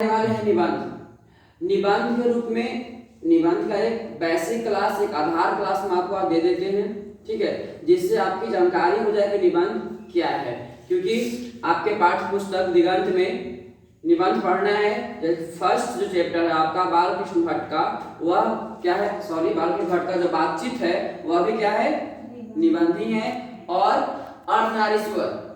वाले हैं निबंध। निबंध के रूप में निबंध का एक बेसिक क्लास, एक आधार क्लास हम आपको आज दे देते हैं, ठीक है, जिससे आपकी जानकारी हो जाए कि निबंध क्या है। क्योंकि आपके पाठ्य पुस्तक दिगंत में निबंध पढ़ना है। फर्स्ट जो चैप्टर है आपका बाल कृष्ण भट्ट का, वह क्या है, सॉरी बाल कृष्ण भट्ट का जो बातचीत है वह भी क्या है, निबंध ही है। और अर्धनारीश्वर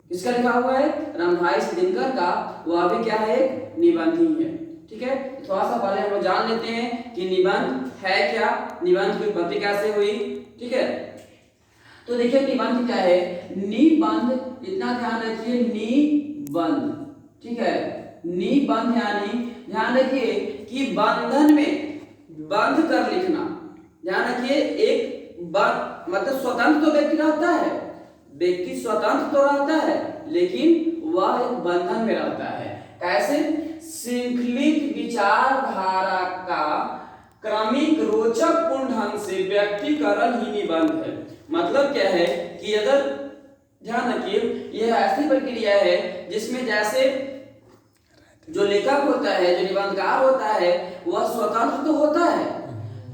किसका लिखा हुआ है, रामधारी दिनकर का, वह भी क्या है, एक निबंध ही है। ठीक है, थोड़ा सा पहले हम लोग जान लेते हैं कि निबंध है क्या, निबंध की उत्पत्ति कैसे हुई। ठीक है, तो देखिए निबंध क्या है। निबंध, इतना ध्यान रखिए, निबंध, ठीक है, निबंध यानी ध्यान रखिए कि बंधन में बंध कर लिखना। ध्यान रखिए, एक मतलब स्वतंत्र तो व्यक्ति रहता है, व्यक्ति स्वतंत्र तो रहता है, लेकिन वह एक बंधन में रहता है। कैसे? श्रृंखलित विचारधारा का क्रमिक रोचक पूर्ण ढंग से व्यक्तिकरण ही निबंध है। मतलब क्या है कि अगर ध्यान रखिए, यह ऐसी प्रक्रिया है जिसमें जैसे जो लेखक होता है, जो निबंधकार होता है, वह स्वतंत्र तो होता है,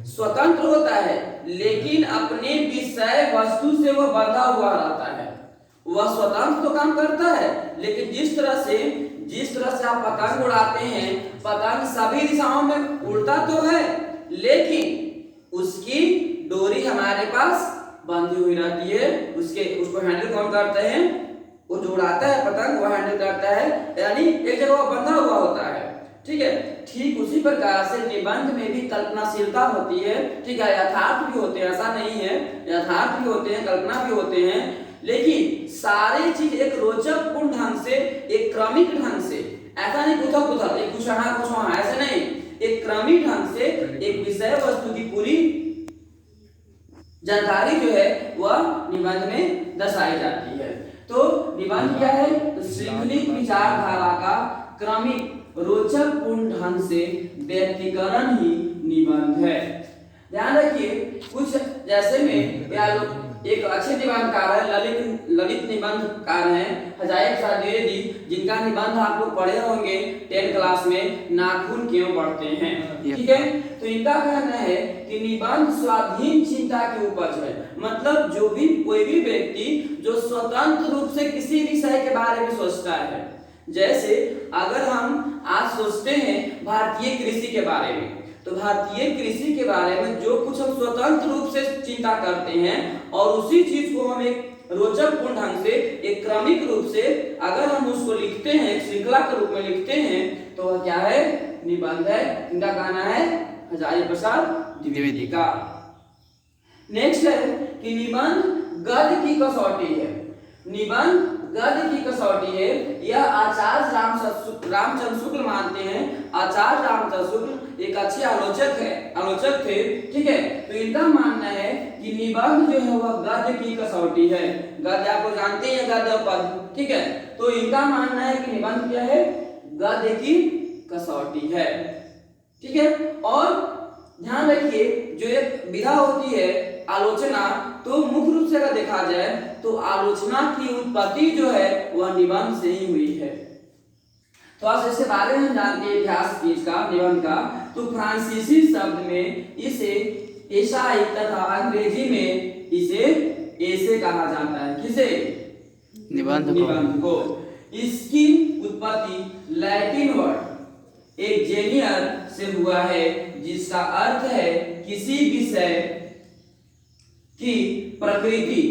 स्वतंत्र होता है, लेकिन अपने विषय वस्तु से वह बंधा हुआ रहता है। वह स्वतंत्र तो काम करता है, लेकिन जिस तरह से आप पतंग उड़ाते हैं, पतंग सभी दिशाओं में उड़ता तो है, लेकिन उसकी डोरी हमारे पास बंधी हुई रहती है। उसको हैंडल कौन करते हैं, वो जो उड़ाता है पतंग वो हैंडल करता है, यानी एक जगह वो बंधा हुआ होता है। ठीक है, ठीक उसी प्रकार से निबंध में भी कल्पनाशीलता होती है। ठीक है, यथार्थ भी होते हैं, ऐसा नहीं है, यथार्थ भी होते हैं, कल्पना भी होते हैं, लेकिन सारी चीज एक रोचक पूर्ण ढंग से, एक क्रमिक ढंग से, ऐसा नहीं कुछ एक कुछ वहां, ऐसे नहीं, एक क्रमिक ढंग से एक विषय वस्तु की पूरी जानकारी जो है वह निबंध में दर्शाई जाती है। तो निबंध क्या है, तो श्रृंखलित विचारधारा का क्रमिक रोचक पूर्ण ढंग से व्यक्तिकरण ही निबंध है। ध्यान रखिए, कुछ जैसे में एक अच्छे निबंधकार है, ललित निबंधकार हैं हजाए प्रसाद द्विवेदी, जिनका निबंध आप लोग पढ़े होंगे 10 क्लास में, नाखून क्यों बढ़ते हैं। ठीक है, तो इनका कहना है कि निबंध स्वाधीन चिंता की उपज है। मतलब जो भी कोई भी व्यक्ति जो स्वतंत्र रूप से किसी विषय के बारे में सोचता है, जैसे अगर हम आज सोचते हैं भारतीय कृषि के बारे में, तो भारतीय कृषि के बारे में जो कुछ हम स्वतंत्र रूप से चिंता करते हैं और उसी चीज को हम एक रोचक पूर्ण ढंग से, एक क्रमिक रूप से अगर हम उसको लिखते हैं, एक श्रृंखला के रूप में लिखते हैं, तो वह क्या है, निबंध है। इनका कहना है हजारी प्रसाद द्विवेदी का। नेक्स्ट है कि निबंध गद्य की कसौटी है। निबंध गद्य की कसौटी है, यह आचार्य रामचंद्र शुक्ल मानते हैं। आचार्य रामचंद्र शुक्ल एक अच्छे आलोचक थे। ठीक है, तो इनका मानना है कि निबंध जो है वह गद्य की कसौटी है। गद्य आपको जानते हैं, गद्य पद। ठीक है, तो इनका मानना है कि निबंध क्या है, गद्य की कसौटी है। ठीक है, और ध्यान रखिए, जो एक विधा होती है आलोचना, तो मुख्य रूप से अगर देखा जाए तो आलोचना की उत्पत्ति जो है वह निबंध से ही हुई है। थोड़ा सा इसके बारे में जानते हैं, इतिहास का निबंध का। तो फ्रांसीसी शब्द में इसे एसाई तथा अंग्रेजी में इसे ऐसे कहा जाता है। किसे? निबंध को। इसकी उत्पत्ति लैटिन वर्ड एक जेनियर से हुआ है, जिसका अर्थ है किसी विषय की प्रकृति,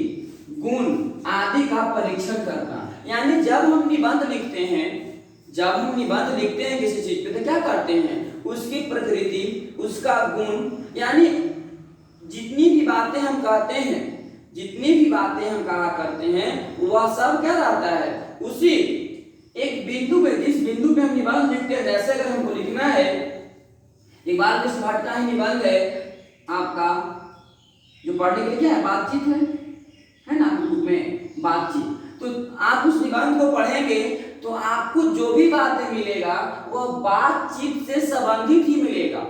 गुण आदि का परीक्षण करना। यानी जब हम निबंध लिखते हैं किसी चीज पे, तो क्या करते हैं, उसकी प्रकृति, उसका गुण, यानी जितनी भी बातें हम कहते हैं, जितनी भी बातें हम कहा करते हैं, वह सब क्या रहता है, उसी एक बिंदु पे, जिस बिंदु पे हम निबंध लिखते हैं। जैसे अगर हमको लिखना है, एक बाल कृष्ण भट्ट का ही निबंध है आपका, जो पढ़ने के लिए क्या है, बातचीत है ना, बुक में बातचीत। तो आप उस निबंध को पढ़ेंगे तो आपको जो भी बातें मिलेगा वह बातचीत से संबंधित ही मिलेगा।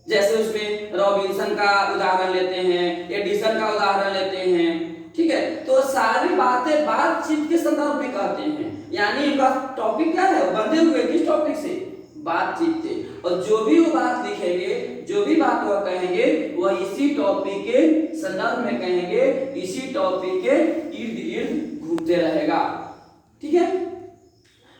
जैसे उसमें रॉबिन्सन का उदाहरण लेते हैं, एडिसन का उदाहरण लेते हैं। ठीक है, तो सारी बातें बातचीत के संदर्भ में कहते हैं। यानी इनका टॉपिक क्या है, बंधे हुए किस टॉपिक से, बातचीत से। और जो भी वो बात लिखेंगे, जो भी बात वह कहेंगे, वह इसी टॉपिक के संदर्भ में कहेंगे, इसी टॉपिक के इर्द गिर्द घूमते रहेगा। ठीक है,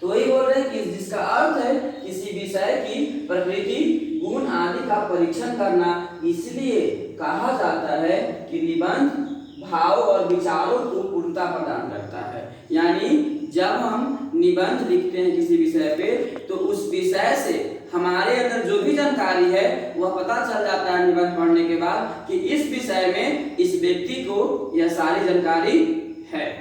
तो वही बोल रहे हैं कि जिसका अर्थ है किसी विषय की प्रकृति, गुण आदि का परीक्षण करना। इसलिए कहा जाता है कि निबंध भाव और विचारों को पूर्णता प्रदान करता है। यानी जब हम निबंध लिखते हैं किसी विषय पे, तो उस विषय से हमारे अंदर जो भी जानकारी है वह पता चल जाता है निबंध पढ़ने के बाद कि इस विषय में इस व्यक्ति को यह सारी जानकारी है।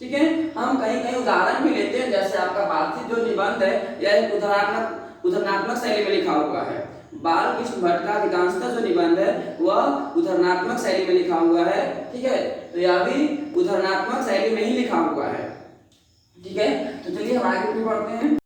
ठीक है, हम कहीं कहीं उदाहरण भी लेते हैं, जैसे आपका बातचीत जो निबंध है यह एक उदाहरणात्मक शैली में लिखा हुआ है। बालकृष्ण भट्ट का अधिकांशतः जो निबंध है वह उदाहरणात्मक शैली में लिखा हुआ है। ठीक है, तो यह भी उदाहरणात्मक शैली में ही लिखा हुआ है। ठीक है, तो चलिए हम आगे पढ़ते हैं।